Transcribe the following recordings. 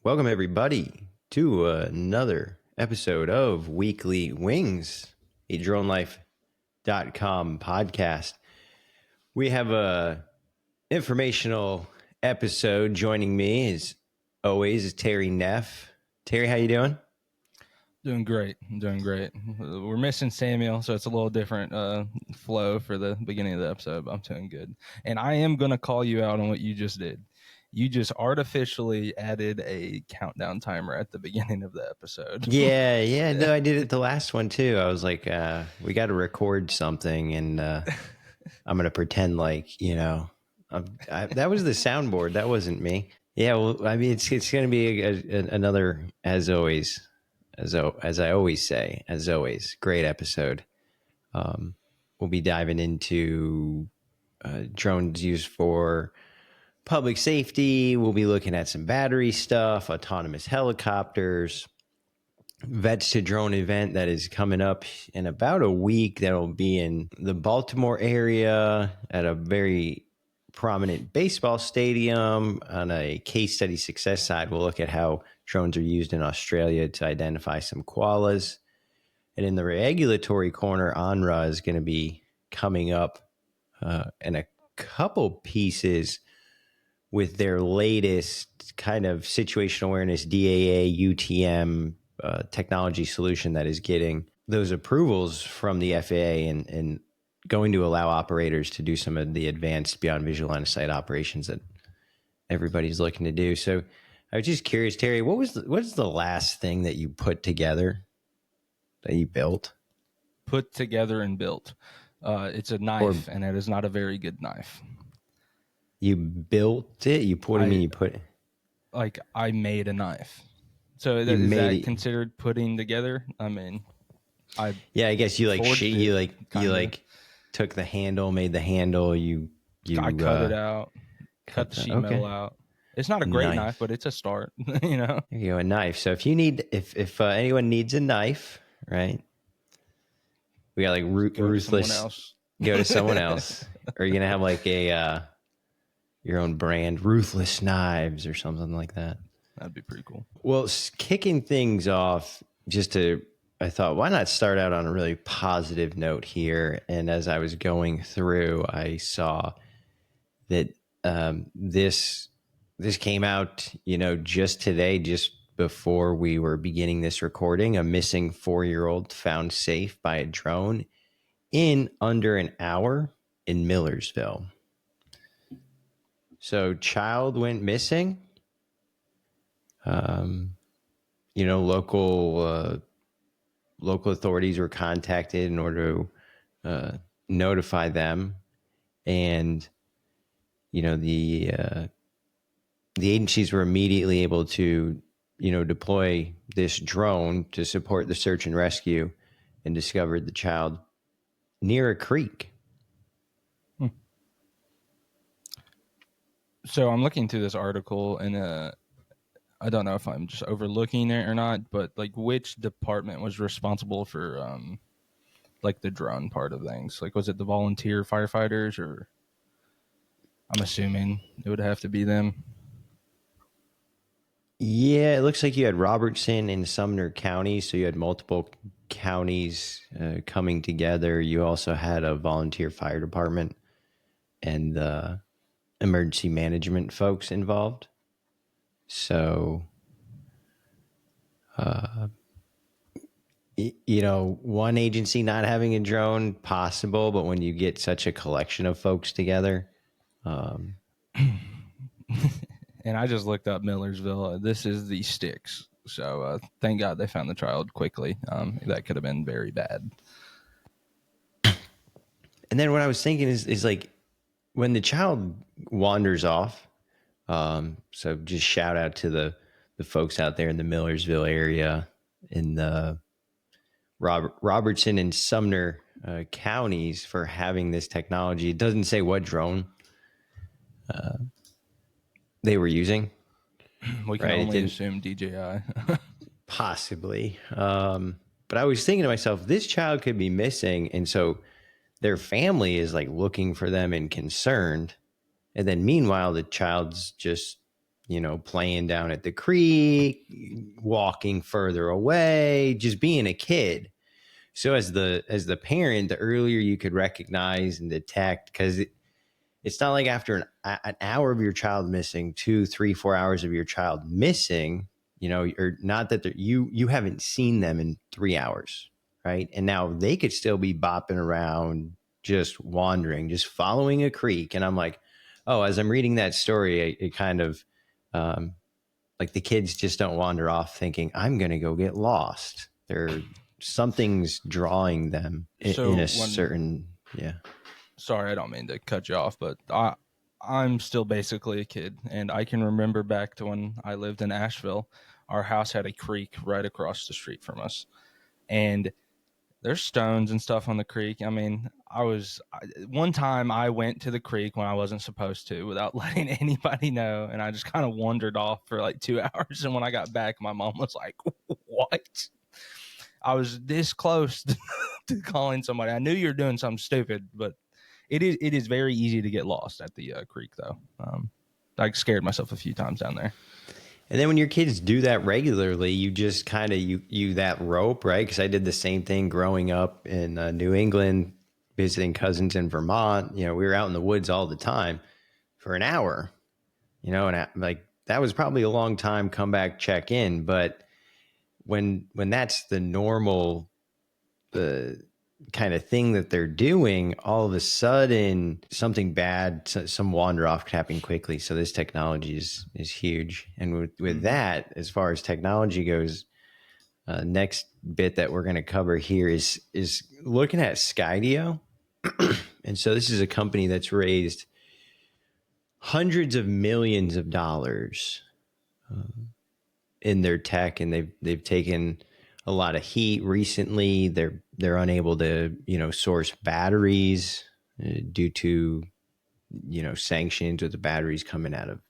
Welcome, everybody, to another episode of Weekly Wings, a DroneLife.com podcast. We have a informational episode. Joining me, as always, is Terry Neff. Terry, how you doing? Doing great. I'm doing great. We're missing Samuel, so it's a little different flow for the beginning of the episode, but I'm doing good. And I am going to call you out on what you just did. You just artificially added a countdown timer at the beginning of the episode. Yeah. No, I did it the last one, too. I was like, we got to record something, and I'm going to pretend like, that was the soundboard. That wasn't me. Yeah, well, I mean, it's going to be another, as always, as I always say, great episode. We'll be diving into drones used for public safety. We'll be looking at some battery stuff, autonomous helicopters, Vets to Drone event that is coming up in about a week. That'll be in the Baltimore area at a very prominent baseball stadium. On a case study success side, we'll look at how drones are used in Australia to identify some koalas. And in the regulatory corner, ONRA is going to be coming up in a couple pieces with their latest kind of situational awareness DAA UTM technology solution that is getting those approvals from the FAA and going to allow operators to do some of the advanced beyond visual line of sight operations that everybody's looking to do. So I was just curious, Terry, what's the last thing that you put together that you built? Put together and built. It's a knife, and it is not a very good knife. You built it? You put it in, you put it? Like, I made a knife. So is that considered putting together? I mean, I guess you took the handle, made the handle, I cut it out, cut the sheet metal out. It's not a great knife, but it's a start. There you go, a knife. So if you need, if anyone needs a knife, right? We got like ruthless. Go to someone else, or you're gonna have like a your own brand, Ruthless Knives, or something like that. That'd be pretty cool. Well, kicking things off, I thought, why not start out on a really positive note here? And as I was going through, I saw that this came out, just today, just before we were beginning this recording. A missing 4-year-old found safe by a drone in under an hour in Millersville. So child went missing. Local authorities were contacted in order to notify them, and the agencies were immediately able to deploy this drone to support the search and rescue, and discovered the child near a creek. So I'm looking through this article, and I don't know if I'm just overlooking it or not, but like, which department was responsible for like the drone part of things? Like, was it the volunteer firefighters, or I'm assuming it would have to be them? Yeah, it looks like you had Robertson and Sumner counties, so you had multiple counties coming together. You also had a volunteer fire department and the emergency management folks involved. So, one agency not having a drone, possible, but when you get such a collection of folks together. And I just looked up Millersville. This is the sticks. So thank God they found the child quickly. That could have been very bad. And then what I was thinking is like, when the child wanders off, so just shout out to the folks out there in the Millersville area, in the Robertson and Sumner counties, for having this technology. It doesn't say what drone they were using. We can only assume DJI. Possibly. But I was thinking to myself, this child could be missing, and so their family is like looking for them and concerned. And then meanwhile, the child's just playing down at the creek, walking further away, just being a kid. So as the parent, the earlier you could recognize and detect, because it's not like after an hour of your child missing, 2, 3, 4 hours of your child missing, or not that you haven't seen them in 3 hours, right? And now they could still be bopping around, just wandering, just following a creek. And I'm like, oh, as I'm reading that story, it kind of like the kids just don't wander off thinking I'm going to go get lost. Something's drawing them in a certain, yeah. Sorry, I don't mean to cut you off, but I'm still basically a kid, and I can remember back to when I lived in Asheville. Our house had a creek right across the street from us, and there's stones and stuff on the creek. I mean, one time I went to the creek when I wasn't supposed to without letting anybody know, and I just kind of wandered off for like 2 hours. And when I got back, my mom was like, "What?" I was this close to calling somebody. I knew you were doing something stupid, but it is very easy to get lost at the creek, though. I scared myself a few times down there. And then when your kids do that regularly, you just kind of you that rope, right? Because I did the same thing growing up in New England, visiting cousins in Vermont. We were out in the woods all the time for an hour. And like that was probably a long time. Come back, check in, but when that's the normal, the kind of thing that they're doing, all of a sudden something bad, some wander off could happen quickly. So this technology is huge. And with that, as far as technology goes, next bit that we're going to cover here is looking at Skydio. And so this is a company that's raised hundreds of millions of dollars in their tech, and they've taken a lot of heat recently. They're unable to source batteries due to sanctions with the batteries coming out of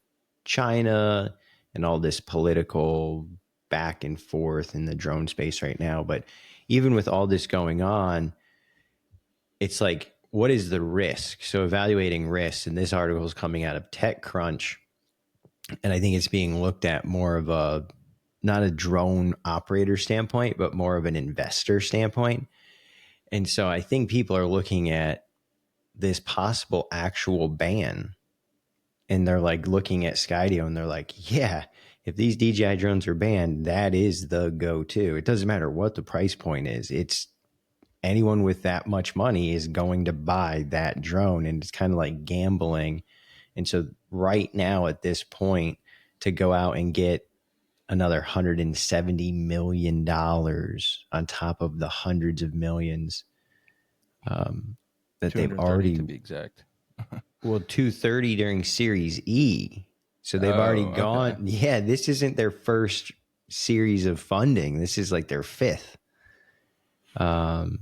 China and all this political back and forth in the drone space right now. But even with all this going on, it's like, what is the risk? So evaluating risks, and this article is coming out of TechCrunch, and I think it's being looked at more of a not a drone operator standpoint, but more of an investor standpoint. And so I think people are looking at this possible actual ban, and they're like looking at Skydio and they're like, yeah, if these DJI drones are banned, that is the go-to. It doesn't matter what the price point is. It's anyone with that much money is going to buy that drone, and it's kind of like gambling. And so right now at this point, to go out and get another $170 million on top of the hundreds of millions that they've already, to be exact. well, 230 during Series E. So they've already gone. Okay. Yeah, this isn't their first series of funding. This is like their fifth. And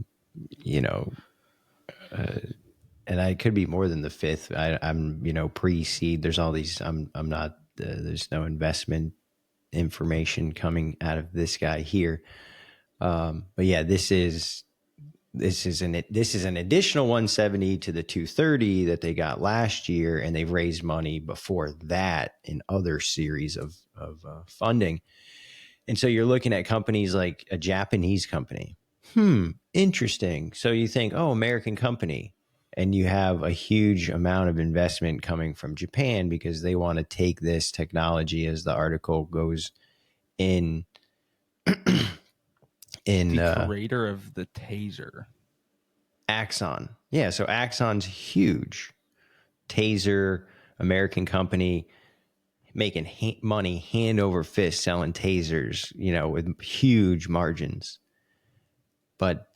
I could be more than the fifth. I'm pre-seed. There's all these. I'm not. There's no investment information coming out of this guy here. But yeah, this is an additional 170 to the 230 that they got last year, and they've raised money before that in other series of funding. And so you're looking at companies like a Japanese company. Interesting. So you think, oh, American company, and you have a huge amount of investment coming from Japan because they want to take this technology, as the article goes in the creator of the taser, Axon. Yeah, so Axon's huge. Taser, American company, making money hand over fist selling tasers, with huge margins. But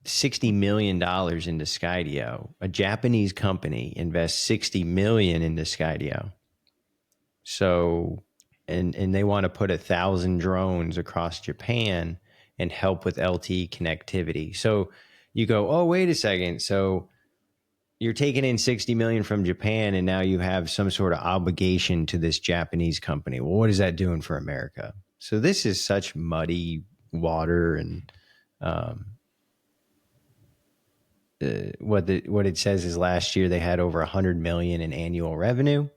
$60 million into Skydio. A Japanese company invests $60 million into Skydio. So, and they want to put 1,000 drones across Japan and help with LTE connectivity. So you go, oh, wait a second. So you're taking in 60 million from Japan, and now you have some sort of obligation to this Japanese company. Well, what is that doing for America? So this is such muddy water, and what it says is last year they had over 100 million in annual revenue.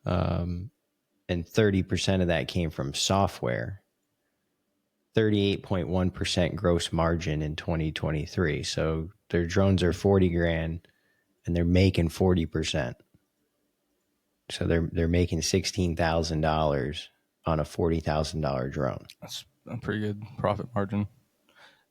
and 30% of that came from software. 38.1% gross margin in 2023. So their drones are 40 grand and they're making 40%. So they're making $16,000 on a $40,000 drone. That's a pretty good profit margin.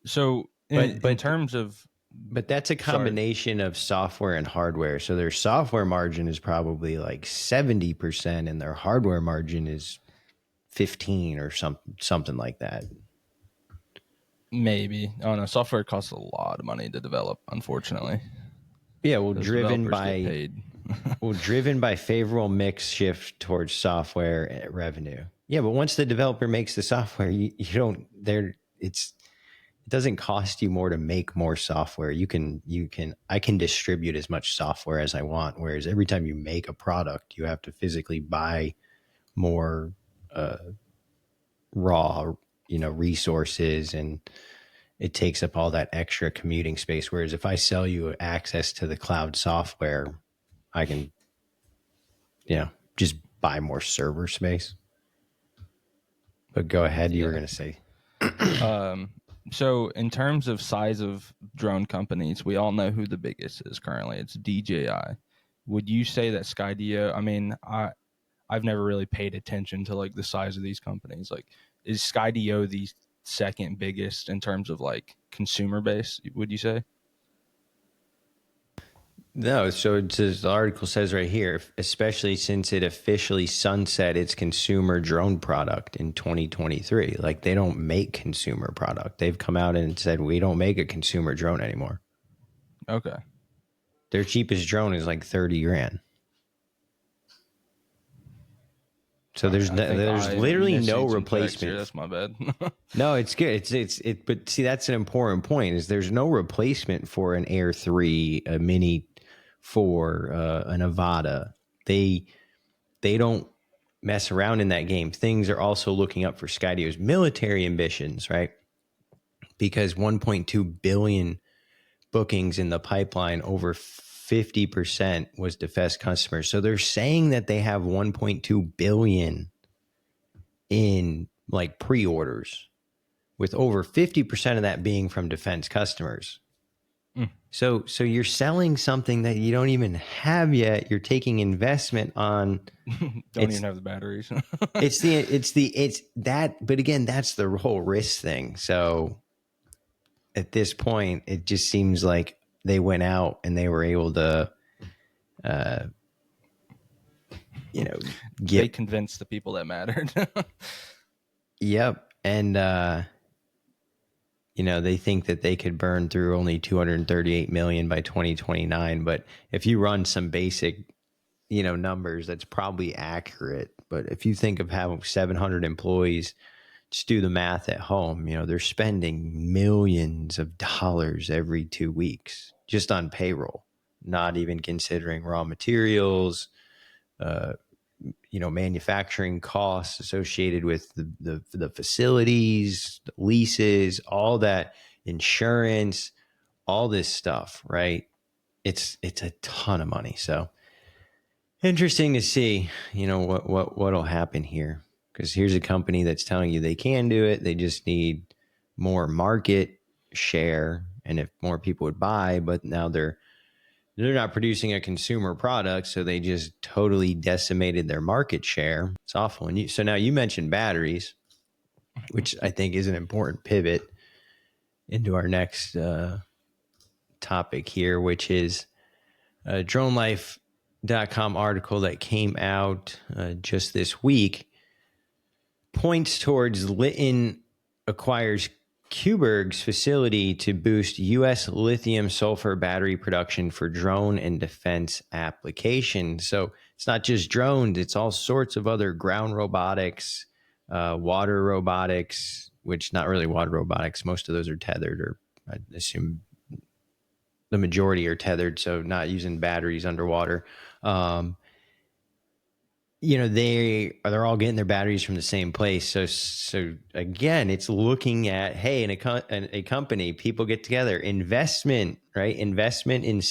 So in But terms of, but that's a combination of software and hardware. So their software margin is probably like 70% and their hardware margin is 15 or something like that. maybe, I don't know, software costs a lot of money to develop, unfortunately. Yeah, well, Those driven developers get by paid. driven by favorable mix shift towards software revenue. Yeah, but once the developer makes the software, you don't there it doesn't cost you more to make more software. I can distribute as much software as I want, whereas every time you make a product, you have to physically buy more raw, resources, and it takes up all that extra commuting space. Whereas if I sell you access to the cloud software, I can, just buy more server space. But go ahead. You were going to say. So in terms of size of drone companies, we all know who the biggest is currently. It's DJI. Would you say that Skydio? I mean, I've never really paid attention to like the size of these companies. Like, is Skydio the second biggest in terms of like consumer base? Would you say? No, so the article says right here, especially since it officially sunset its consumer drone product in 2023. Like they don't make consumer product. They've come out and said we don't make a consumer drone anymore. Okay. Their cheapest drone is like 30 grand. So there's literally no replacement. That's my bad. No, it's good. But see, that's an important point. Is there's no replacement for an Air 3, a Mini 4, a Nevada. They don't mess around in that game. Things are also looking up for Skydio's military ambitions, right? Because 1.2 billion bookings in the pipeline, over 50% was defense customers. So they're saying that they have 1.2 billion in like pre-orders, with over 50% of that being from defense customers. So you're selling something that you don't even have yet. You're taking investment on. Don't even have the batteries. it's that, but again, that's the whole risk thing. So at this point, it just seems like they went out and they were able to, they convinced the people that mattered. Yep. And, they think that they could burn through only 238 million by 2029. But if you run some basic, numbers, that's probably accurate. But if you think of having 700 employees, just do the math at home. They're spending millions of dollars every 2 weeks just on payroll, not even considering raw materials, manufacturing costs associated with the facilities, the leases, all that, insurance, all this stuff, right? It's a ton of money. So interesting to see, what'll happen here. Because here's a company that's telling you they can do it. They just need more market share. And if more people would buy, but now they're not producing a consumer product, so they just totally decimated their market share. It's awful. And so now you mentioned batteries, which I think is an important pivot into our next topic here, which is a DroneLife.com article that came out just this week points towards Litton acquires Kuberg's facility to boost U.S. lithium-sulfur battery production for drone and defense applications. So it's not just drones, it's all sorts of other ground robotics, water robotics, which not really water robotics. Most of those are tethered, or I assume the majority are tethered, so not using batteries underwater. They're all getting their batteries from the same place. So again, it's looking at, hey, in a company, people get together, investment, right? Investment in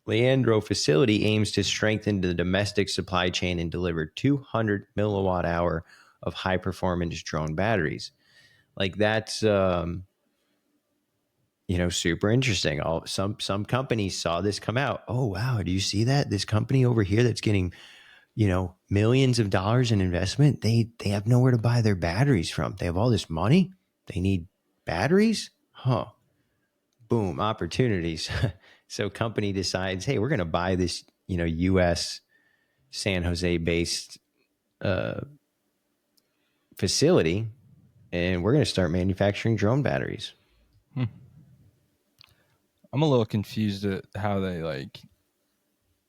Leandro facility aims to strengthen the domestic supply chain and deliver 200 milliwatt hour of high performance drone batteries. Like that's super interesting. Some companies saw this come out. Oh wow, do you see that? This company over here that's getting, millions of dollars in investment, they have nowhere to buy their batteries from. They have all this money. They need batteries? Huh. Boom, opportunities. So company decides, hey, we're going to buy this, US San Jose based facility, and we're going to start manufacturing drone batteries. I'm a little confused at how they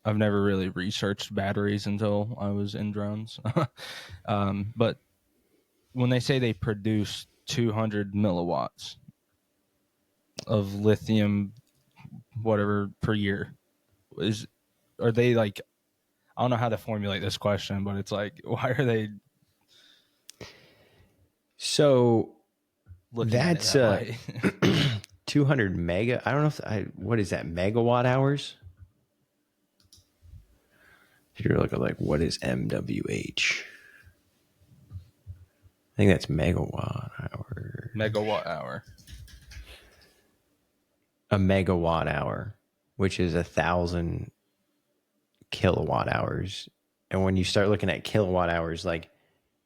I've never really researched batteries until I was in drones. But when they say they produce 200 milliwatts of lithium, whatever per year, are they I don't know how to formulate this question, but it's why are they So looking that's at it that way? 200 mega. I don't know what is that, megawatt hours? If you're looking what is MWH? I think that's megawatt hour. Megawatt hour. A megawatt hour, which is 1,000 kilowatt hours. And when you start looking at kilowatt hours,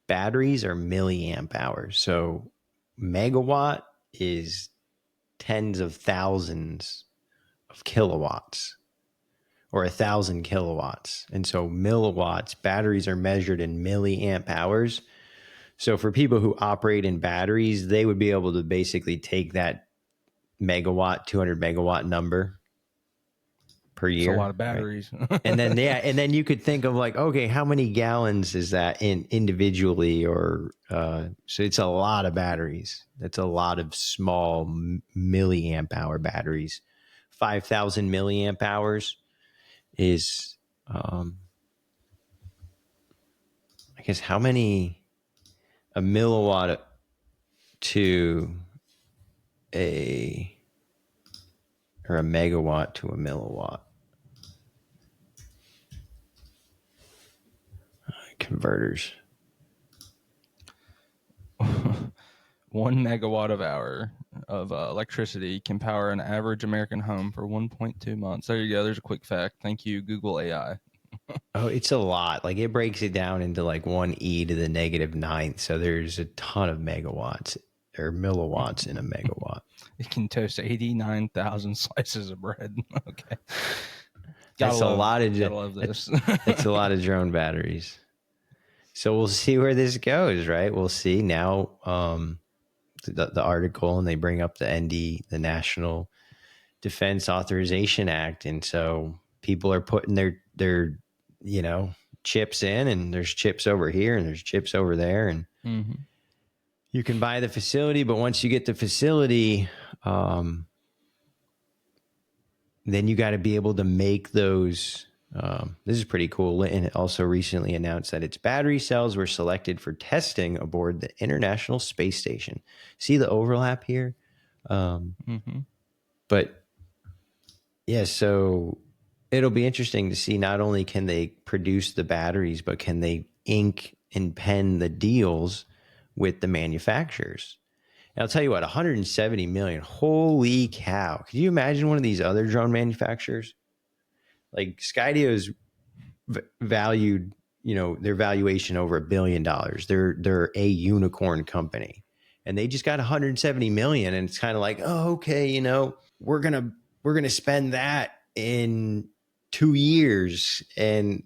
batteries are milliamp hours. So megawatt is tens of thousands of kilowatts, or 1,000 kilowatts. And so milliwatts, batteries are measured in milliamp hours. So for people who operate in batteries, they would be able to basically take that megawatt, 200 megawatt number per year. It's a lot of batteries. Right? And then you could think of okay, how many gallons is that individually? Or so it's a lot of batteries. That's a lot of small milliamp hour batteries. 5,000 milliamp hours is, I guess, how many, a milliwatt to a megawatt to a milliwatt. Converters. 1 megawatt of hour of electricity can power an average American home for 1.2 months. There you go. There's a quick fact. Thank you, Google AI. Oh, it's a lot. It breaks it down into 1 e to the negative ninth. So there's a ton of megawatts or milliwatts in a megawatt. It can toast 89,000 slices of bread. Okay. That's a lot of. Gotta love this. That's a lot of drone batteries. So we'll see where this goes, right? We'll see now. The article, and they bring up the the National Defense Authorization Act, and so people are putting their chips in, and there's chips over here, and there's chips over there, and you can buy the facility, but once you get the facility, then you got to be able to make those. This is pretty cool. And it also recently announced that its battery cells were selected for testing aboard the International Space Station. See the overlap here? But yeah, so it'll be interesting to see, not only can they produce the batteries, but can they ink and pen the deals with the manufacturers. And I'll tell you what, 170 million, holy cow. Could you imagine one of these other drone manufacturers? Skydio's valued, their valuation over $1 billion. They're a unicorn company, and they just got 170 million. And it's kind of oh, okay, we're gonna spend that in 2 years, and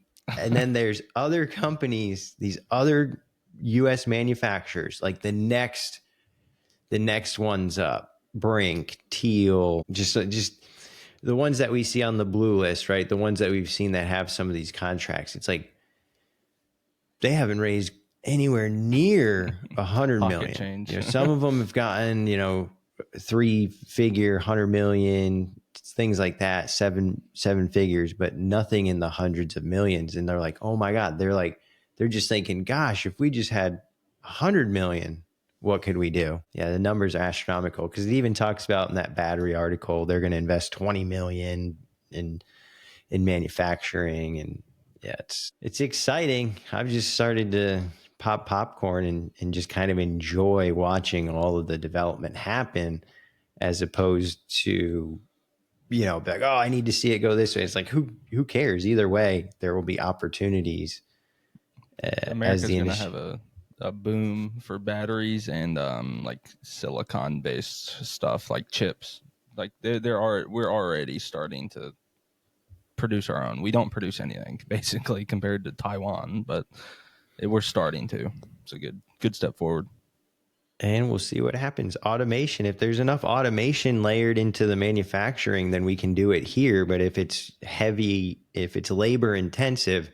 then there's other companies, these other U.S. manufacturers, the next ones up, Brink, Teal, just the ones that we see on the blue list, right? The ones that we've seen that have some of these contracts. It's they haven't raised anywhere near 100 million. Change. Some of them have gotten, 3-figure, 100 million, things like that, seven figures, but nothing in the hundreds of millions. And they're oh my God, they're just thinking, gosh, if we just had 100 million, what could we do? Yeah, the numbers are astronomical, because it even talks about in that battery article, they're going to invest 20 million in in manufacturing. And yeah, it's exciting. I've just started to pop popcorn and just kind of enjoy watching all of the development happen, as opposed to, be like, oh, I need to see it go this way. It's like, who cares? Either way, there will be opportunities as America's the gonna industry. have a boom for batteries and like silicon based stuff like chips. Like we're already starting to produce our own. We don't produce anything basically compared to Taiwan, but we're starting to. It's a good step forward. And we'll see what happens. Automation. If there's enough automation layered into the manufacturing, then we can do it here. But if it's heavy, if it's labor intensive,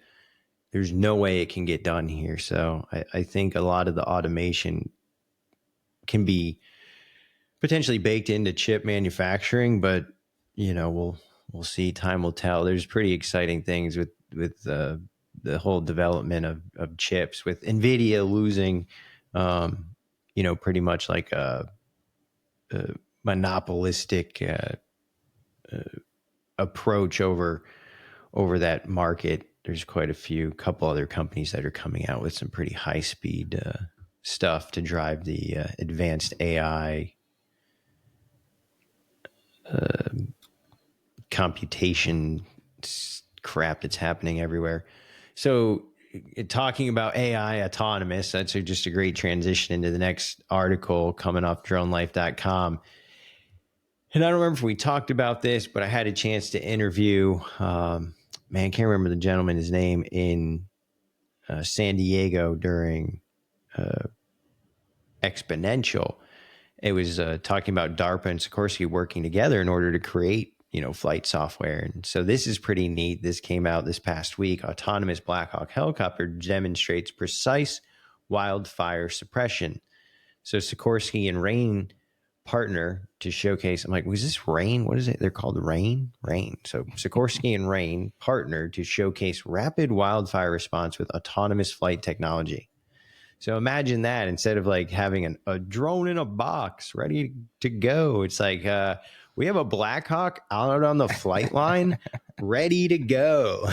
there's no way it can get done here. So I think a lot of the automation can be potentially baked into chip manufacturing, but we'll see. Time will tell. There's pretty exciting things with the whole development of chips, with NVIDIA losing, pretty much like a monopolistic approach over that market. There's quite a couple other companies that are coming out with some pretty high speed stuff to drive the advanced AI computation crap that's happening everywhere. So, talking about AI autonomous, that's just a great transition into the next article coming off dronelife.com. And I don't remember if we talked about this, but I had a chance to interview, can't remember the gentleman's name, in San Diego during Exponential. It was talking about DARPA and Sikorsky working together in order to create, flight software. And so this is pretty neat. This came out this past week. Autonomous Black Hawk helicopter demonstrates precise wildfire suppression. So Sikorsky and Rain partner to showcase. I'm like, was this Rain? What is it? They're called Rain. So Sikorsky and Rain partner to showcase rapid wildfire response with autonomous flight technology. So imagine that, instead of like having a drone in a box ready to go, it's like we have a Black Hawk out on the flight line ready to go.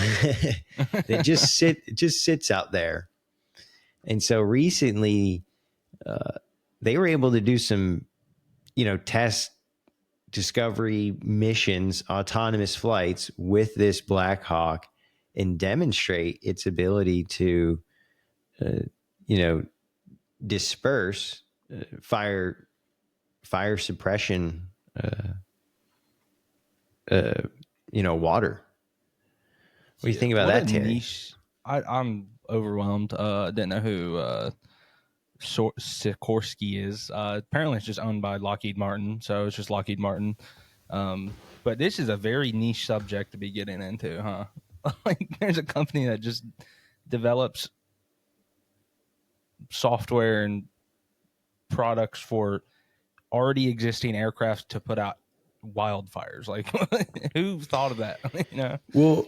It just sits out there. And so recently they were able to do some test discovery missions, autonomous flights with this Black Hawk, and demonstrate its ability to disperse fire suppression water. What do you think about What a that, Terry? niche. I'm overwhelmed. Didn't know who Sikorsky is. Apparently, it's just owned by Lockheed Martin, so it's just Lockheed Martin. But this is a very niche subject to be getting into, huh? Like, there's a company that just develops software and products for already existing aircraft to put out wildfires. Like, who thought of that? Well,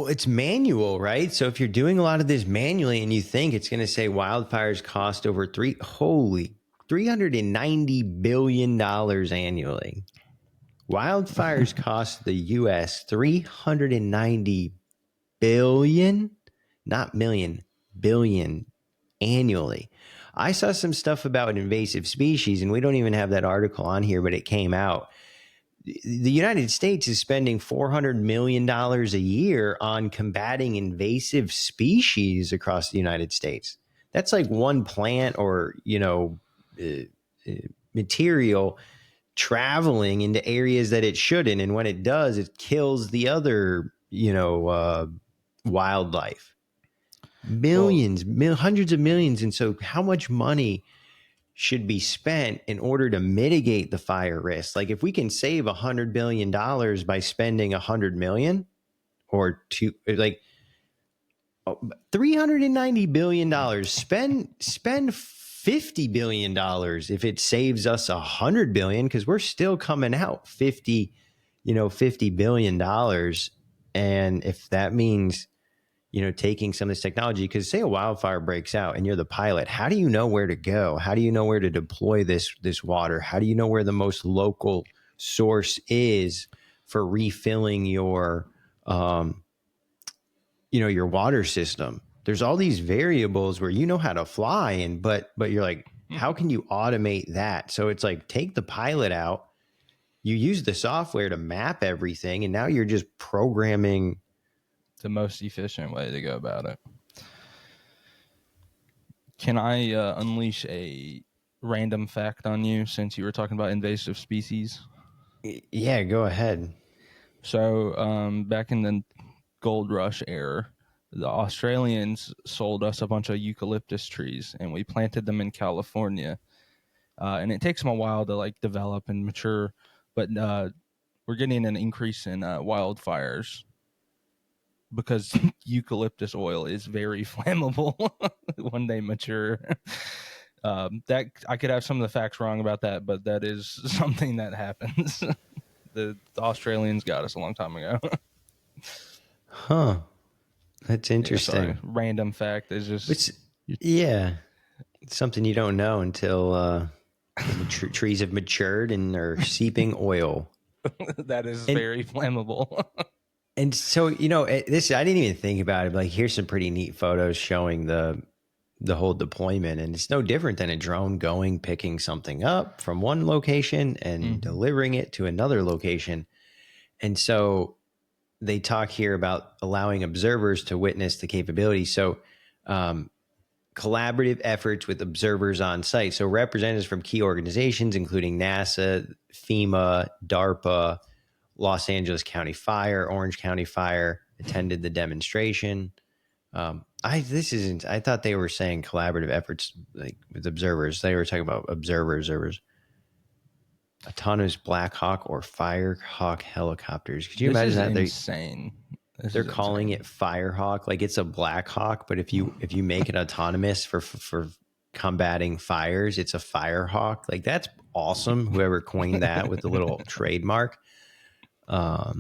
it's manual, right? So if you're doing a lot of this manually and you think it's going to say wildfires cost over $390 billion annually. Wildfires cost the U.S. $390 billion, not million, billion annually. I saw some stuff about invasive species, and we don't even have that article on here, but it came out. The United States is spending $400 million a year on combating invasive species across the United States. That's like one plant or, material traveling into areas that it shouldn't. And when it does, it kills the other, wildlife. Millions, hundreds of millions. And so how much money should be spent in order to mitigate the fire risk? Like, if we can save $100 billion by spending $100 million, or like $390 billion, spend $50 billion if it saves us $100 billion, because we're still coming out $50 billion. And if that means taking some of this technology, because say a wildfire breaks out and you're the pilot, how do you know where to go? How do you know where to deploy this water? How do you know where the most local source is for refilling your um, your water system. There's all these variables where you know how to fly, but you're like, how can you automate that? So it's like, take the pilot out, you use the software to map everything, and now you're just programming the most efficient way to go about it. Can I unleash a random fact on you since you were talking about invasive species? Yeah, go ahead. So back in the gold rush era, the Australians sold us a bunch of eucalyptus trees, and we planted them in California. And it takes them a while to like develop and mature, but we're getting an increase in wildfires because eucalyptus oil is very flammable when they mature. That I could have some of the facts wrong about that, but that is something that happens. The Australians got us a long time ago. Huh. That's interesting. Yeah, sorry. Random fact is just It's something you don't know until the trees have matured and are seeping oil. that is And very flammable. and so this I didn't even think about it. But like, here's some pretty neat photos showing the whole deployment, and it's no different than a drone picking something up from one location and delivering it to another location. And so they talk here about allowing observers to witness the capability. So collaborative efforts with observers on site. So representatives from key organizations, including NASA, FEMA, DARPA, Los Angeles County Fire, Orange County Fire, attended the demonstration. I thought they were saying collaborative efforts like with observers. They were talking about observers. Autonomous Black Hawk or Firehawk helicopters. Could you imagine that? Insane. They're calling it Firehawk, like it's a Black Hawk, but if you make it autonomous for combating fires, it's a Firehawk. Like, that's awesome. Whoever coined that with the little trademark. Yeah,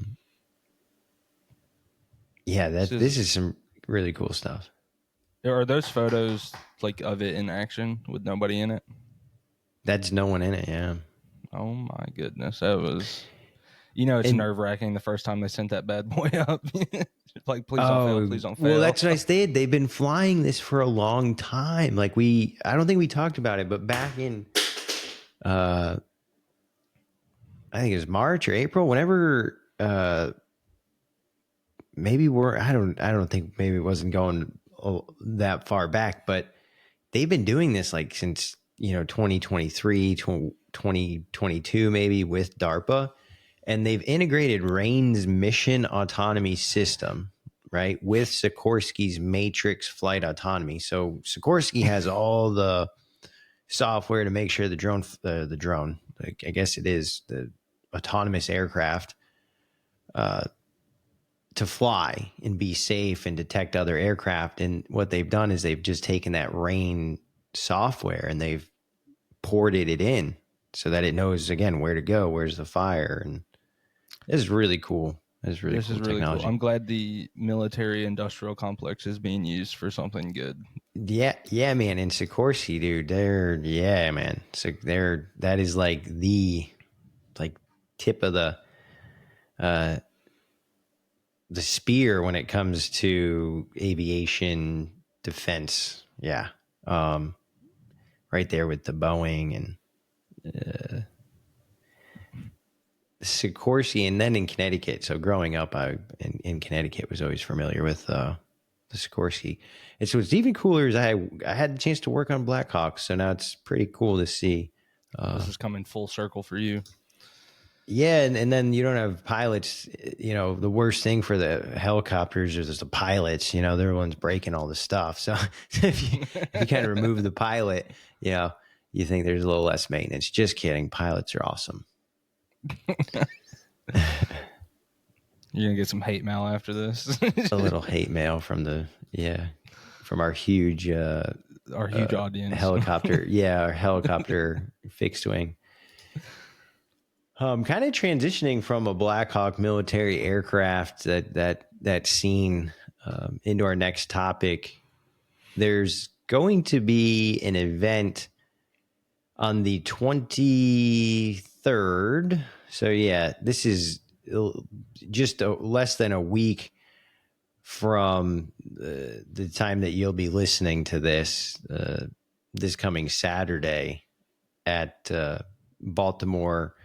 this is some really cool stuff. Are those photos like of it in action with nobody in it? That's no one in it. Yeah. Oh my goodness, that was. It's nerve-wracking the first time they sent that bad boy up. Like, please don't fail, please don't fail. Well, that's what I said. They've been flying this for a long time. Like, I don't think we talked about it, but back in, I think it was March or April, whenever, maybe I don't think, maybe it wasn't going that far back, but they've been doing this like since, 2023, 2022, maybe, with DARPA. And they've integrated Rain's mission autonomy system, right, with Sikorsky's Matrix flight autonomy. So Sikorsky has all the software to make sure the drone, like, I guess it is the autonomous aircraft, to fly and be safe and detect other aircraft. And what they've done is they've just taken that Rain software and they've ported it in so that it knows, again, where to go, where's the fire. And this is really cool. This is really technology. Cool. I'm glad the military industrial complex is being used for something good. Yeah, man. And Sikorsky, dude, man. So that is like the tip of the spear when it comes to aviation defense. Yeah. Right there with the Boeing and Sikorsky, and then in Connecticut. So growing up, in Connecticut was always familiar with the Sikorsky. And so what's even cooler is I had the chance to work on Blackhawks, so now it's pretty cool to see. This is coming full circle for you. Yeah, and then you don't have pilots. The worst thing for the helicopters is the pilots. They're the ones breaking all the stuff. So if you kind of remove the pilot, you think there's a little less maintenance. Just kidding. Pilots are awesome. You're gonna get some hate mail after this. A little hate mail from our huge audience helicopter. Yeah, our helicopter fixed wing. Kind of transitioning from a Black Hawk military aircraft that scene into our next topic. There's going to be an event on the 23rd. So yeah, this is just less than a week from the time that you'll be listening to this, this coming Saturday at Baltimore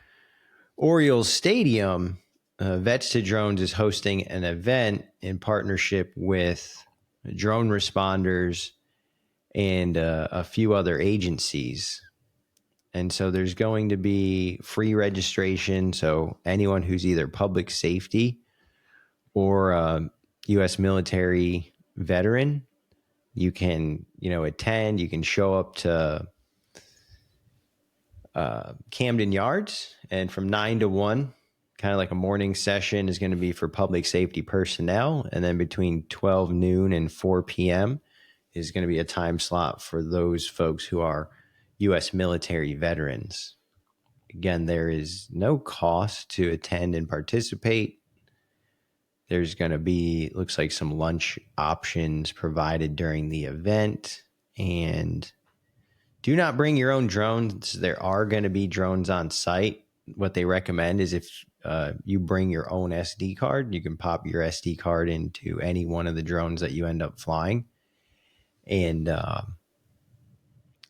Orioles Stadium, Vets to Drones is hosting an event in partnership with drone responders and a few other agencies. And so there's going to be free registration. So anyone who's either public safety or U.S. military veteran, you can, attend. You can show up to Camden Yards, and from 9 to 1, kind of like a morning session, is going to be for public safety personnel. And then between 12 noon and 4 p.m. is going to be a time slot for those folks who are U.S. military veterans. Again, there is no cost to attend and participate. There's going to be, looks like, some lunch options provided during the event. And do not bring your own drones. There are going to be drones on site. What they recommend is if you bring your own SD card, you can pop your SD card into any one of the drones that you end up flying and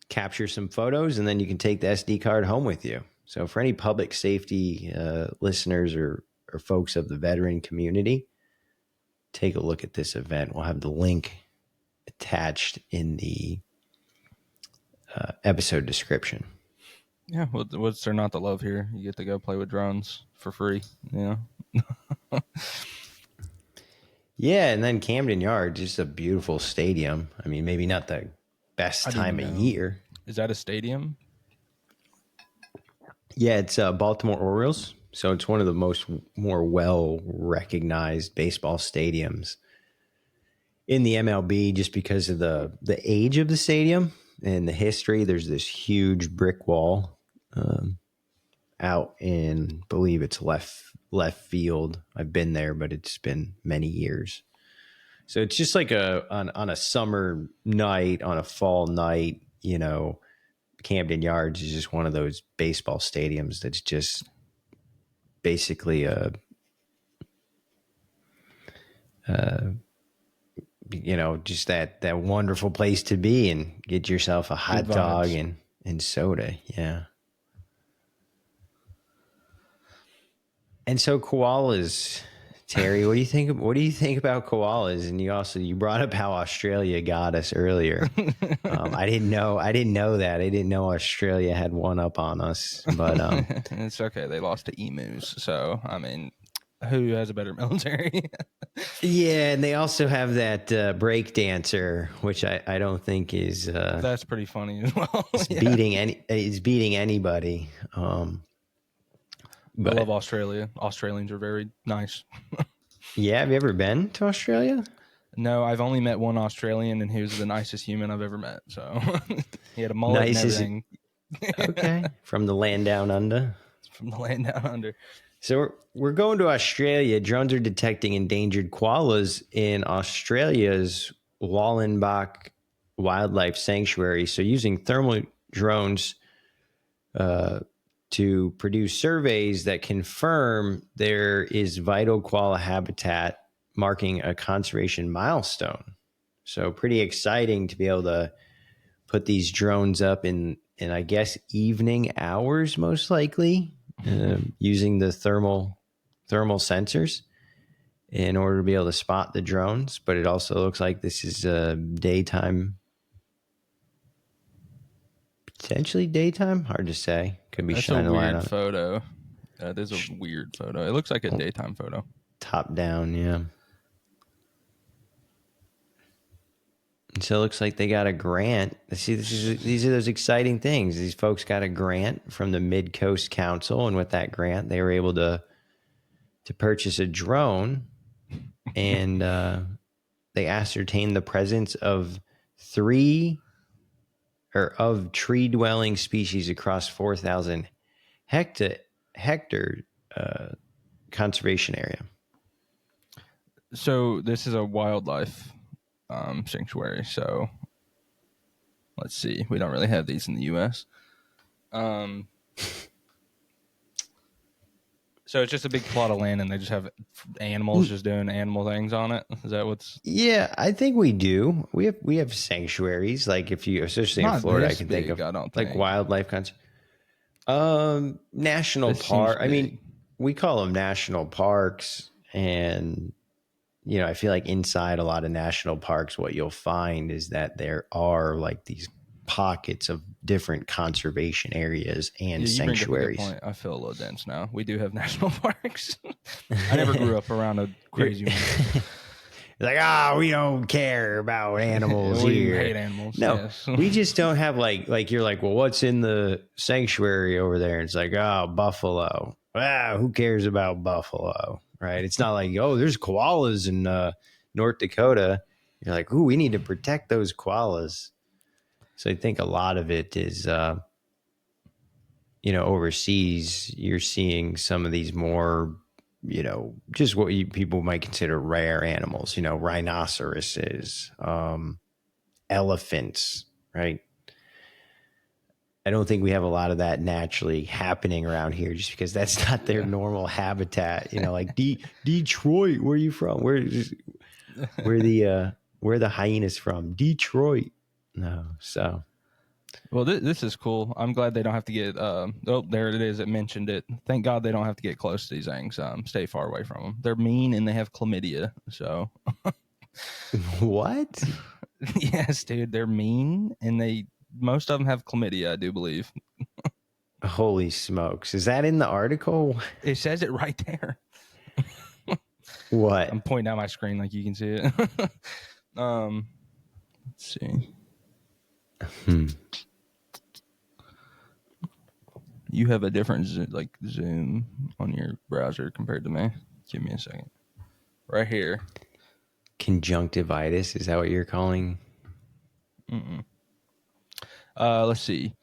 capture some photos, and then you can take the SD card home with you. So for any public safety listeners or folks of the veteran community, take a look at this event. We'll have the link attached in the episode description. Yeah, what's there not to love here? You get to go play with drones for free. Yeah, and then Camden Yards, just a beautiful stadium. I mean, maybe not the best time of year. Is that a stadium? Yeah, it's Baltimore Orioles. So it's one of the more well-recognized baseball stadiums in the MLB, just because of the age of the stadium and the history. There's this huge brick wall out in, I believe it's left field. I've been there, but it's been many years. So it's just like on a summer night, on a fall night, Camden Yards is just one of those baseball stadiums that's just basically just that wonderful place to be and get yourself a hot dog and soda. Yeah. And so koalas, Terry, what do you think? What do you think about koalas? And you brought up how Australia got us earlier. I didn't know that. I didn't know Australia had one up on us. But it's okay. They lost to emus, so I mean, who has a better military? Yeah, and they also have that break dancer, which I don't think is. That's pretty funny as well. It's beating anybody. I love Australia. Australians are very nice. Yeah, have you ever been to Australia? No, I've only met one Australian, and he was the nicest human I've ever met. So he had a mullet and everything. Okay, from the land down under. From the land down under. So we're going to Australia. Drones are detecting endangered koalas in Australia's Wallenbach Wildlife Sanctuary. So using thermal drones to produce surveys that confirm there is vital koala habitat, marking a conservation milestone. So pretty exciting to be able to put these drones up in I guess evening hours, most likely, using the thermal sensors in order to be able to spot the drones. But it also looks like this is daytime. Potentially daytime, hard to say. Could be shining a light on it. Photo. That is a weird photo. It looks like a daytime photo. Top down, yeah. So it looks like they got a grant. See, these are those exciting things. These folks got a grant from the Mid-Coast Council, and with that grant, they were able to purchase a drone, and they ascertained the presence of tree-dwelling species across 4,000 hectare conservation area. So this is a wildlife sanctuary. So let's see. We don't really have these in the U.S. So So it's just a big plot of land, and they just have animals just doing animal things on it. Is that what's? Yeah, I think we do. We have sanctuaries, like if you, especially in Not Florida, I this can think big, of I don't like think. wildlife conservation. National This seems park. I big. mean, we call them national parks, and I feel like inside a lot of national parks, what you'll find is that there are like these pockets of different conservation areas and Yeah, you bring up a good sanctuaries. point. I feel a little dense now. We do have national parks. I never grew up around a crazy one. Like, we don't care about animals We here. hate animals. No, Yes. we just don't have like you're like, well, what's in the sanctuary over there? It's like, buffalo. Who cares about buffalo? Right? It's not like, there's koalas in North Dakota. You're like, we need to protect those koalas. So I think a lot of it is, overseas, you're seeing some of these more, just what people might consider rare animals, rhinoceroses, elephants, right? I don't think we have a lot of that naturally happening around here just because that's not their normal habitat. Like Detroit, where are you from? Where the hyenas from? Detroit. No. So Well, this is cool. I'm glad they don't have to get. There it is. It mentioned it. Thank God they don't have to get close to these things. Stay far away from them. They're mean and they have chlamydia. So, what? yes, dude, they're mean and most of them have chlamydia. I do believe Holy smokes. Is that in the article? it says it right there. I'm What? pointing out my screen like you can see it. Let's see. You have a different zoom on your browser compared to me. Give me a second. Right here. Conjunctivitis, is that what you're calling? Let's see.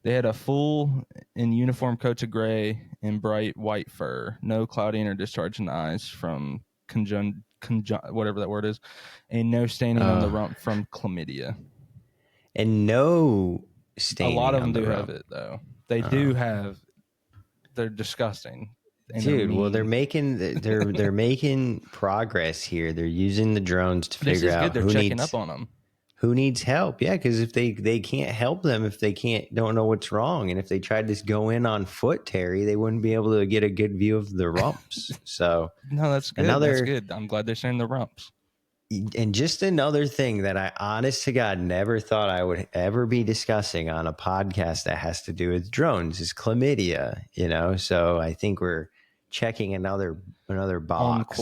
They had a full in uniform coats of gray and bright white fur. No clouding or discharge in the eyes from whatever that word is, and no staining on the rump from chlamydia. And no A staining lot of on them the do have rump. it though. They do have. They're disgusting. And Dude, well, they're they're making progress here. They're using the drones to This figure is good. out They're checking up on them. who needs help. Yeah, because if they can't help them, if they don't know what's wrong, and if they tried to go in on foot, Terry, they wouldn't be able to get a good view of the rumps. So No, that's good. That's good. I'm glad they're saying the rumps. And just another thing that I, honest to God, never thought I would ever be discussing on a podcast that has to do with drones is chlamydia. So I think we're checking another box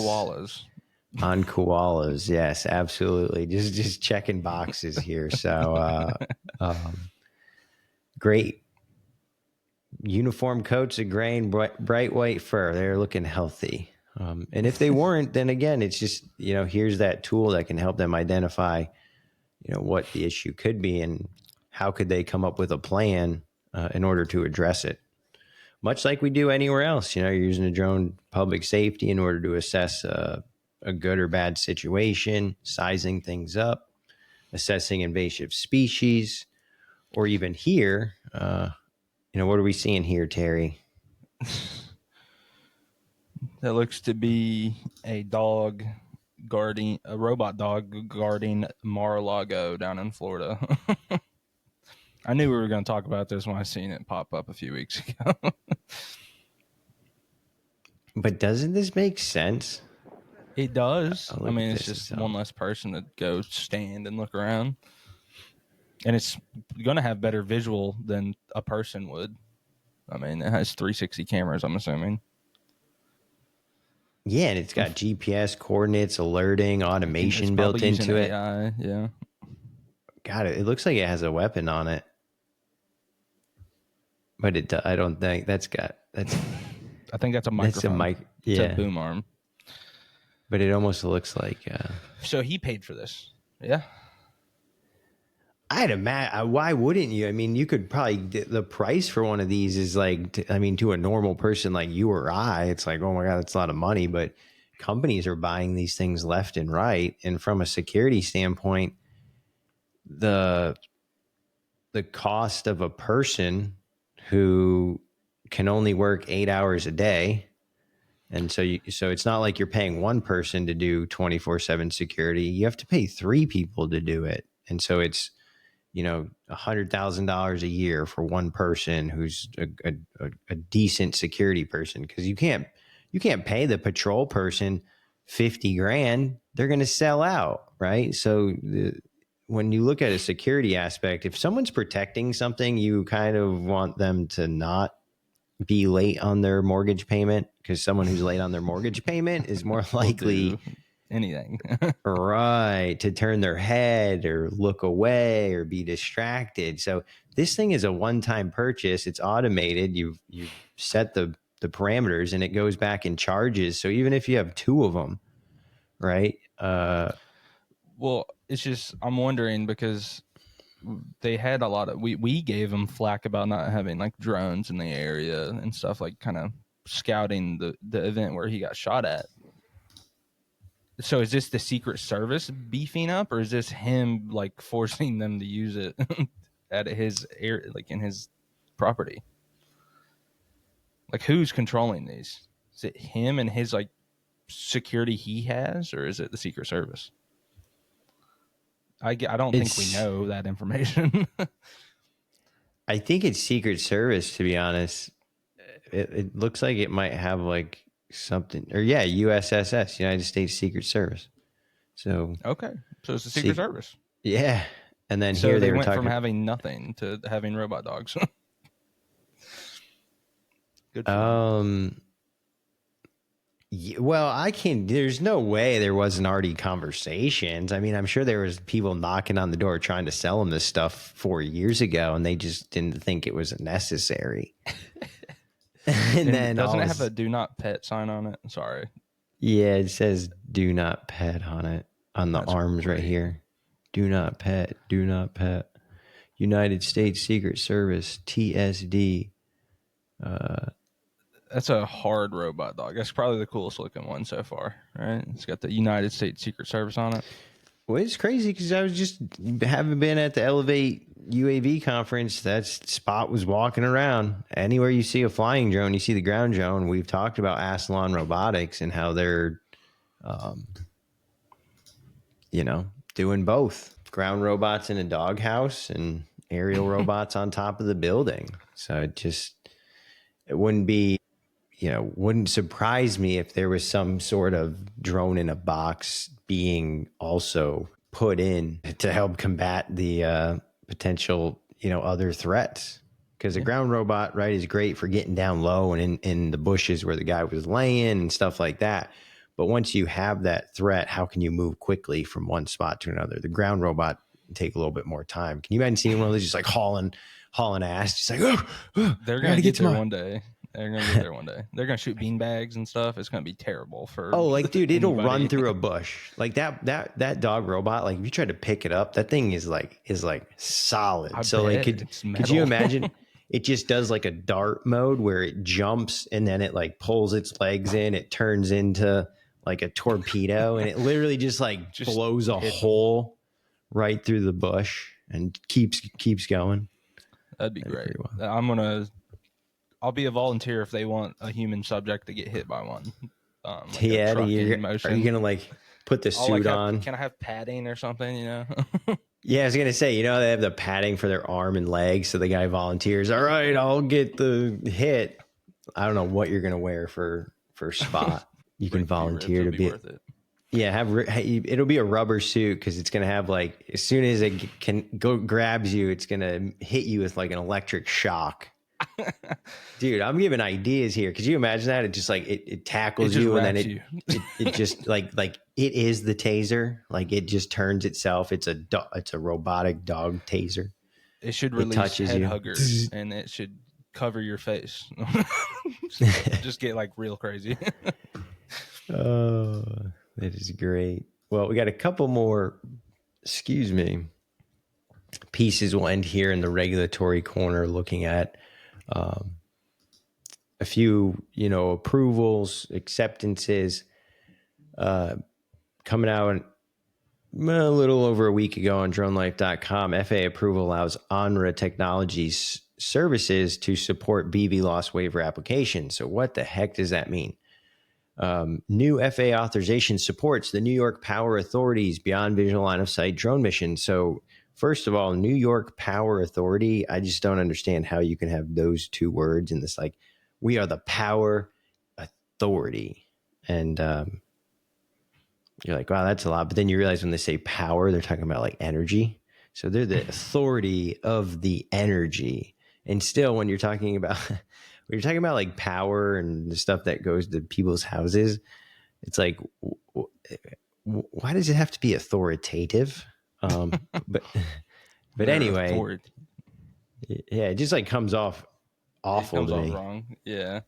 on koalas. Yes, absolutely. Just checking boxes here. So great uniform coats of gray and bright white fur. They're looking healthy. And if they weren't, then again, it's just, here's that tool that can help them identify, what the issue could be and how could they come up with a plan in order to address it. Much like we do anywhere else, you're using a drone public safety in order to assess a good or bad situation, sizing things up, assessing invasive species, or even here, what are we seeing here, Terry? That looks to be a robot dog guarding Mar-a-Lago down in Florida. I knew we were going to talk about this when I seen it pop up a few weeks ago. But doesn't this make sense? It does. I mean, it's just just one less person to go stand and look around. And it's going to have better visual than a person would. I mean, it has 360 cameras, I'm assuming. Yeah, and it's got GPS coordinates, alerting, automation built into it. AI, yeah. God, it looks like it has a weapon on it. But I don't think that's. I think that's a microphone. It's a boom arm. But it almost looks like. So he paid for this. Yeah. I'd imagine. Why wouldn't you? I mean, you could probably. The price for one of these is like, to a normal person like you or I, it's like, oh my God, that's a lot of money. But companies are buying these things left and right. And from a security standpoint, the cost of a person who can only work 8 hours a day And so it's not like you're paying one person to do 24/7 security. You have to pay 3 people to do it. And so it's, $100,000 a year for one person who's a decent security person, because you can't pay the patrol person 50 grand. They're going to sell out, right? So when you look at a security aspect, if someone's protecting something, you kind of want them to not be late on their mortgage payment, because someone who's late on their mortgage payment is more likely anything right to turn their head or look away or be distracted. So this thing is a one-time purchase. It's automated. You've set the parameters, and it goes back and charges. So even if you have 2 of them, right? Well, it's just, I'm wondering, because they had a lot of, we gave them flack about not having like drones in the area and stuff, like kind of scouting the event where he got shot at. So is this the Secret Service beefing up, or is this him like forcing them to use it at his area, like in his property? Like, who's controlling these? Is it him and his like security he has, or is it the Secret Service? I don't think we know that information. I think it's Secret Service, to be honest. It looks like it might have like something, or USSS, United States Secret Service. So okay, so it's the Secret Service. Yeah, and then so here they were went talking from having nothing to having robot dogs. Good for them. Well, there's no way there wasn't already conversations. I mean, I'm sure there was people knocking on the door trying to sell them this stuff 4 years ago, and they just didn't think it was necessary. and then doesn't it have a "Do Not Pet" sign on it? Sorry. Yeah, it says "Do Not Pet" on it, on the arms right here. Do not pet. Do not pet. United States Secret Service, TSD. That's a hard robot dog. That's probably the coolest looking one so far, right? It's got the United States Secret Service on it. Well, it's crazy because I was just having been at the Elevate UAV conference. That Spot was walking around. Anywhere you see a flying drone, you see the ground drone. We've talked about Aslan Robotics and how they're, doing both. Ground robots in a doghouse and aerial robots on top of the building. So it wouldn't surprise me if there was some sort of drone in a box being also put in to help combat the potential, other threats. Because a ground robot, right, is great for getting down low and in the bushes where the guy was laying and stuff like that. But once you have that threat, how can you move quickly from one spot to another? The ground robot can take a little bit more time. Can you imagine seeing one of those just like hauling ass, just like, they're going to get there one day. They're going to get there one day. They're going to shoot beanbags and stuff. It's going to be terrible for dude, it'll run through a bush. Like that dog robot, like if you try to pick it up, that thing is like solid. Could you imagine? It just does like a dart mode where it jumps and then it like pulls its legs in. It turns into like a torpedo, and it literally just blows a hole right through the bush and keeps going. That'd be great. Well. I'll be a volunteer if they want a human subject to get hit by one. Are you gonna like put the suit on? Can I have padding or something? Yeah, I was gonna say, they have the padding for their arm and legs, so the guy volunteers. All right, I'll get the hit. I don't know what you're gonna wear for Spot. You can volunteer to be. Yeah, it'll be a rubber suit because it's gonna have like, as soon as it grabs you, it's gonna hit you with like an electric shock. Dude, I'm giving ideas here. Could you imagine that? It just like it tackles you, and then it just like it is the taser. Like it just turns itself. It's a robotic dog taser. It should release head huggers, and it should cover your face. Just get like real crazy. Oh, that is great. Well, we got a couple more. Excuse me. Pieces will end here in the regulatory corner, looking at a few, approvals, acceptances, coming out a little over a week ago on dronelife.com. FAA approval allows ONRA Technologies services to support BV loss waiver applications. So what the heck does that mean? New FAA authorization supports the New York Power Authority's beyond visual line of sight drone mission. So first of all, New York Power Authority, I just don't understand how you can have those two words in this, like, we are the power authority. And you're like, wow, that's a lot. But then you realize when they say power, they're talking about like energy. So they're the authority of the energy. And still, when you're talking about like power and the stuff that goes to people's houses, it's like, why does it have to be authoritative? But anyway, yeah, it just like comes off awful to me. Wrong. Yeah.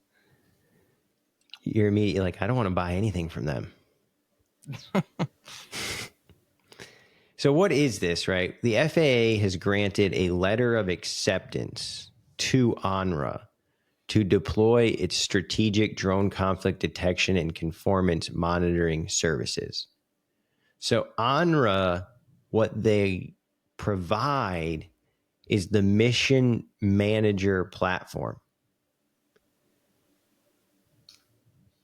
You're immediately like, I don't want to buy anything from them. So what is this, right? The FAA has granted a letter of acceptance to ANRA to deploy its strategic drone conflict detection and conformance monitoring services. So ANRA, what they provide is the mission manager platform.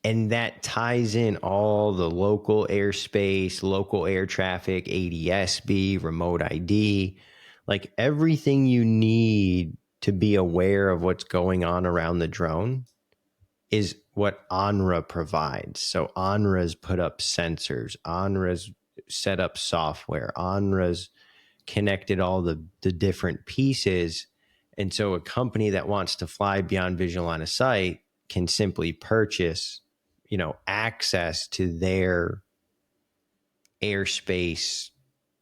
And that ties in all the local airspace, local air traffic, ADSB, remote ID, like everything you need to be aware of what's going on around the drone is what ANRA provides. So ANRA's put up sensors, ANRA's set up software, ANRA's connected all the different pieces. And so a company that wants to fly beyond visual line of sight can simply purchase, access to their airspace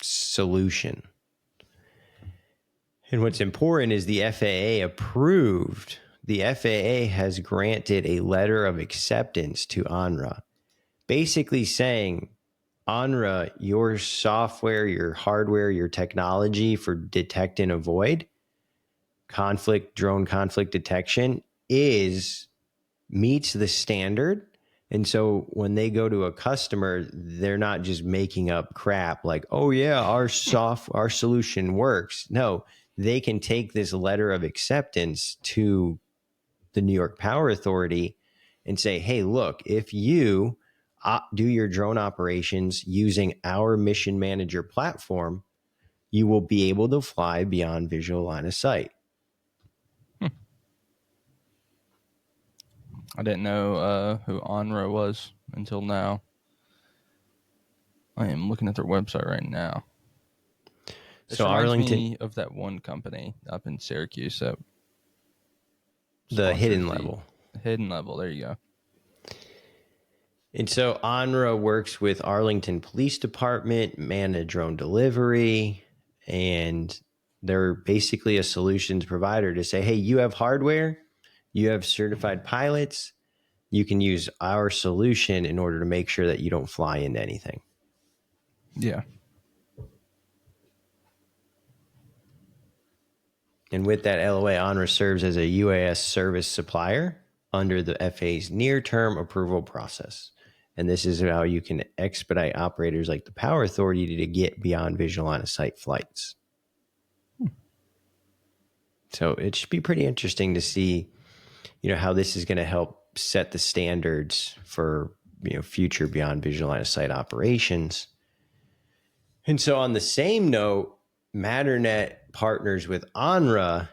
solution. And what's important is the FAA approved. The FAA has granted a letter of acceptance to ANRA, basically saying, ANRA, your software, your hardware, your technology for detect and avoid drone conflict detection meets the standard. And so when they go to a customer, they're not just making up crap like, oh yeah, our solution works. No, they can take this letter of acceptance to the New York Power Authority and say, hey, look, if you do your drone operations using our mission manager platform, you will be able to fly beyond visual line of sight. I didn't know who ANRA was until now. I am looking at their website right now. This so reminds Arlington, me of that one company up in Syracuse. That the hidden level. Hidden level. There you go. And so ANRA works with Arlington Police Department, manage drone delivery, and they're basically a solutions provider to say, hey, you have hardware, you have certified pilots, you can use our solution in order to make sure that you don't fly into anything. Yeah. And with that LOA, ANRA serves as a UAS service supplier under the FAA's near-term approval process. And this is how you can expedite operators like the Power Authority to get beyond visual line of sight flights. So it should be pretty interesting to see, how this is going to help set the standards for, future beyond visual line of sight operations. And so on the same note, Matternet partners with ANRA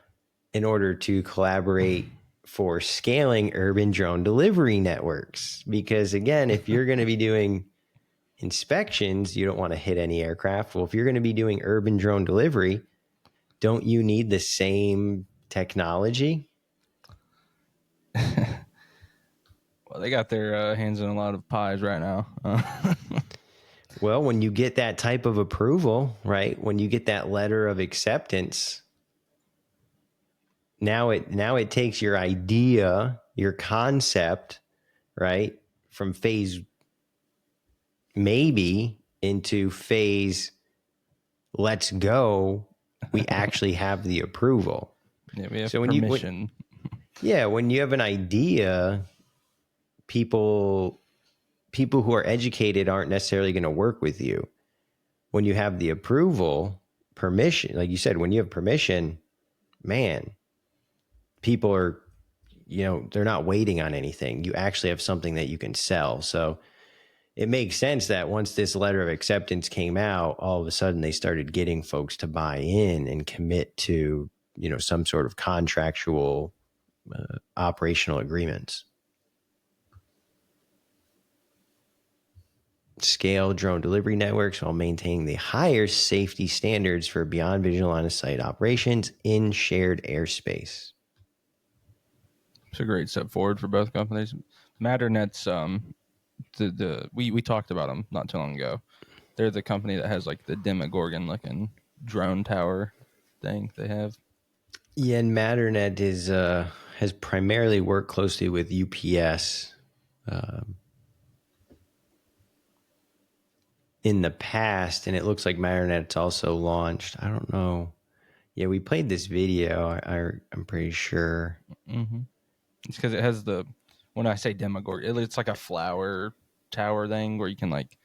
in order to collaborate for scaling urban drone delivery networks. Because again, if you're going to be doing inspections, you don't want to hit any aircraft. Well, if you're going to be doing urban drone delivery, don't you need the same technology? Well, they got their hands in a lot of pies right now. Well, when you get that type of approval, right? When you get that letter of acceptance, now it takes your idea, your concept, right, from phase maybe into phase let's go. We actually have the approval. Yeah, we have permission. When you have an idea, people who are educated aren't necessarily going to work with you. When you have the approval, permission, like you said, when you have permission, man, people are, they're not waiting on anything. You actually have something that you can sell. So it makes sense that once this letter of acceptance came out, all of a sudden they started getting folks to buy in and commit to, some sort of contractual operational agreements. Scale drone delivery networks while maintaining the higher safety standards for beyond visual line of sight operations in shared airspace. It's a great step forward for both companies. Matternet's we talked about them not too long ago. They're the company that has like the Demogorgon looking drone tower thing they have. Yeah, and Matternet has primarily worked closely with UPS in the past, and it looks like Matternet's also launched. I don't know. Yeah, we played this video. I'm pretty sure. Mm-hmm. It's because it has when I say Demogorgon, it's like a flower tower thing where you can like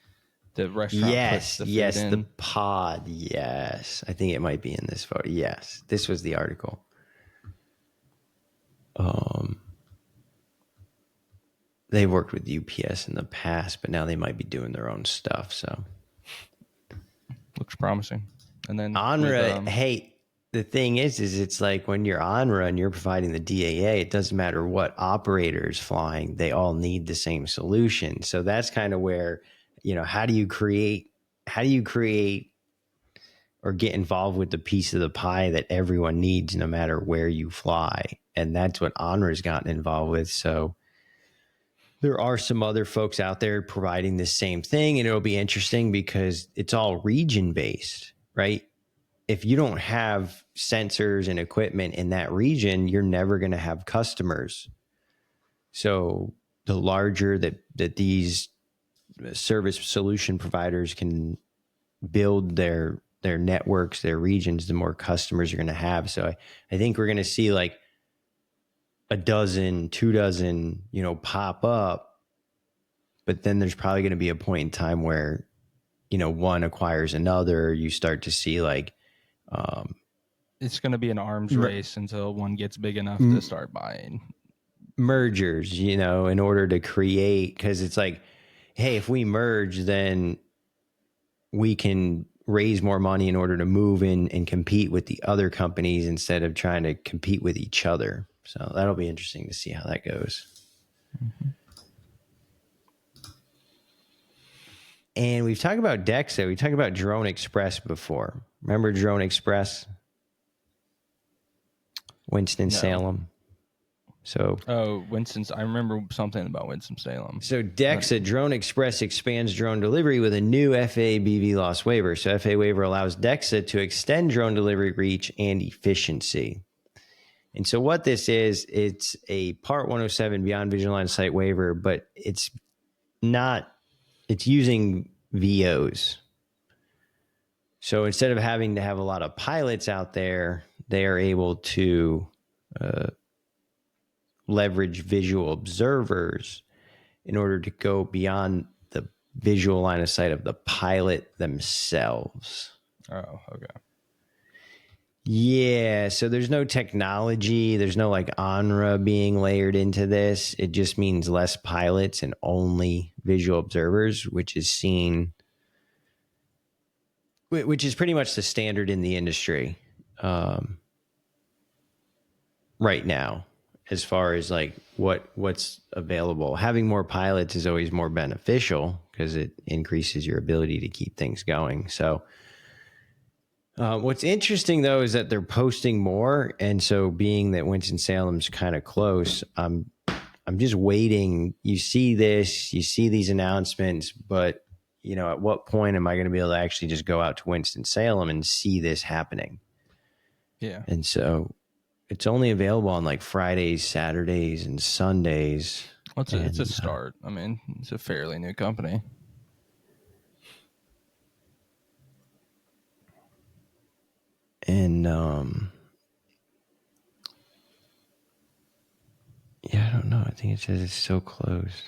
the restaurant puts the food in. The pod. Yes, I think it might be in this photo. Yes, this was the article. They've worked with UPS in the past, but now they might be doing their own stuff. So looks promising. And then ONRA, hey, the thing is it's like when you're ONRA and you're providing the DAA, it doesn't matter what operator is flying, they all need the same solution. So that's kind of where, how do you create or get involved with the piece of the pie that everyone needs no matter where you fly? And that's what ONRA has gotten involved with. So there are some other folks out there providing the same thing, and it'll be interesting because it's all region based, right? If you don't have sensors and equipment in that region, you're never going to have customers. So the larger that these service solution providers can build their networks, their regions, the more customers you're going to have. So I think we're going to see like a dozen, 2 dozen, pop up, but then there's probably going to be a point in time where, one acquires another. You start to see like, it's going to be an arms race until one gets big enough to start buying mergers, in order to create, because it's like, hey, if we merge, then we can raise more money in order to move in and compete with the other companies instead of trying to compete with each other. So that'll be interesting to see how that goes. Mm-hmm. And we've talked about DEXA. We talked about Drone Express before. Remember Drone Express? Winston-Salem. So, I remember something about Winston-Salem. So DEXA, Drone Express, expands drone delivery with a new FAA BVLOS waiver. So FAA waiver allows DEXA to extend drone delivery reach and efficiency. And so what this is, it's a Part 107 Beyond Visual Line of Sight waiver, but it's using VOs. So instead of having to have a lot of pilots out there, they are able to leverage visual observers in order to go beyond the visual line of sight of the pilot themselves. Oh, okay. Yeah, so there's no technology, there's no like ONRA being layered into this. It just means less pilots and only visual observers, which is pretty much the standard in the industry right now, as far as like what's available. Having more pilots is always more beneficial because it increases your ability to keep things going. So what's interesting though is that they're posting more, and so being that Winston-Salem's kind of close, I'm just waiting. You see these announcements, but at what point am I going to be able to actually just go out to Winston-Salem and see this happening? Yeah. And so it's only available on like Fridays, Saturdays, and Sundays. Well, it's a start. I mean, it's a fairly new company. And yeah, I don't know. I think it says it's so closed.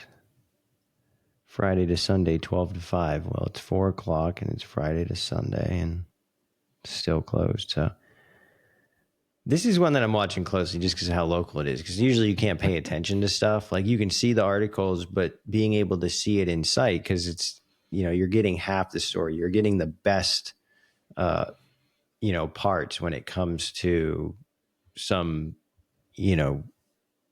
Friday to Sunday, 12 to 5. Well, it's 4 o'clock and it's Friday to Sunday and it's still closed. So This is one that I'm watching closely just because of how local it is. Because usually you can't pay attention to stuff. Like you can see the articles, but being able to see it in sight, because it's, you're getting half the story. You're getting the best, parts when it comes to some,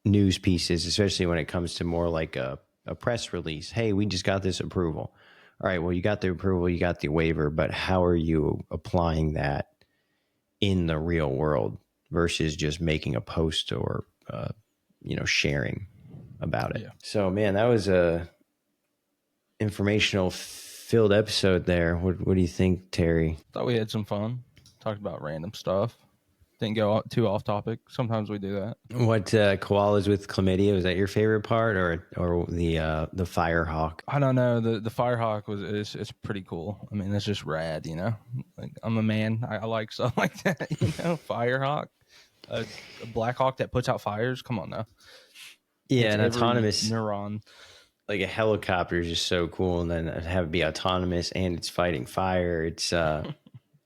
news pieces, especially when it comes to more like a press release. Hey, we just got this approval. All right, well, you got the approval, you got the waiver, but how are you applying that in the real world versus just making a post or sharing about it? Yeah. So man, that was a informational filled episode there. What do you think, Terry? Thought we had some fun. Talked about random stuff. Didn't go too off topic. Sometimes we do that. What koalas with chlamydia, was that your favorite part, or the Firehawk? I don't know. The Firehawk it's pretty cool. I mean, it's just rad, Like I'm a man. I like stuff like that, Firehawk, a Black Hawk that puts out fires. Come on now. Yeah, It's an every autonomous, neuron. like a helicopter is just so cool, and then have it be autonomous and it's fighting fire.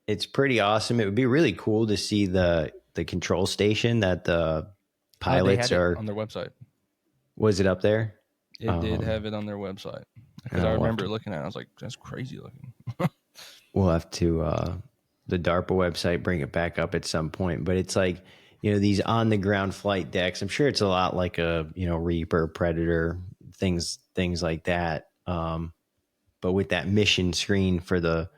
It's pretty awesome. It would be really cool to see the control station that the They pilots had it are. on their website. Was it up there? It did have it on their website because I remember looking at it. I was like, that's crazy looking. We'll have to the DARPA website bring it back up at some point. But it's like, these on the ground flight decks. I'm sure it's a lot like a Reaper, Predator, things like that. But with that mission screen for the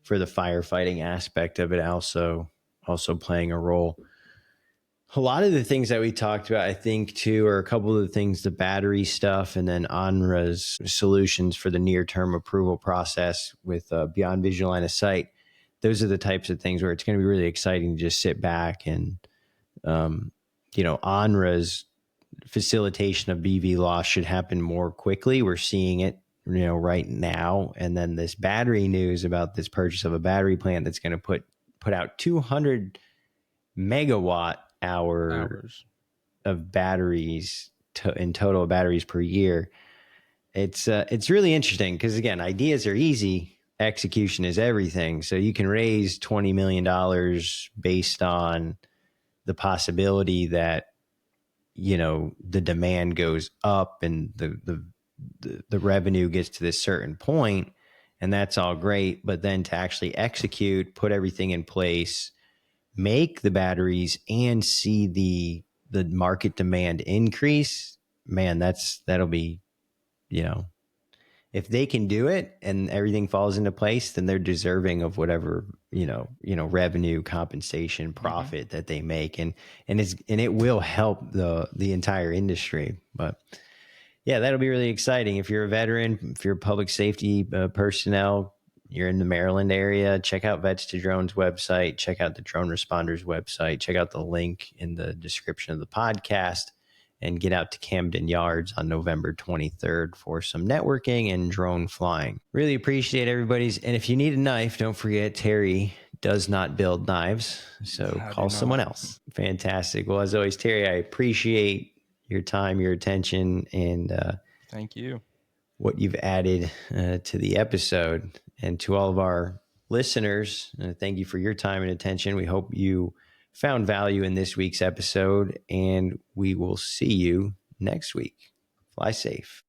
firefighting aspect of it, also playing a role. A lot of the things that we talked about, I think, too, are a couple of the things, the battery stuff, and then ANRA's solutions for the near-term approval process with beyond visual line of sight. Those are the types of things where it's going to be really exciting to just sit back and, ANRA's facilitation of BV loss should happen more quickly. We're seeing it, right now. And then this battery news about this purchase of a battery plant that's going to put out 200 megawatt hours of batteries in total batteries per year. It's really interesting because, again, ideas are easy, execution is everything. So you can raise $20 million based on the possibility that the demand goes up and the revenue gets to this certain point, and that's all great. But then to actually execute, put everything in place, make the batteries, and see the market demand increase, man, that'll be, if they can do it and everything falls into place, then they're deserving of whatever, revenue, compensation, profit that they make. And it will help the entire industry. But yeah, that'll be really exciting. If you're a veteran, if you're a public safety personnel, you're in the Maryland area, check out Vets to Drones website, check out the Drone Responders website, check out the link in the description of the podcast, and get out to Camden Yards on November 23rd for some networking and drone flying. Really appreciate everybody's. And if you need a knife, don't forget Terry does not build knives, so call someone else. Fantastic. Well, as always, Terry, I appreciate your time, your attention, and thank you. What you've added to the episode. And to all of our listeners, thank you for your time and attention. We hope you found value in this week's episode, and we will see you next week. Fly safe.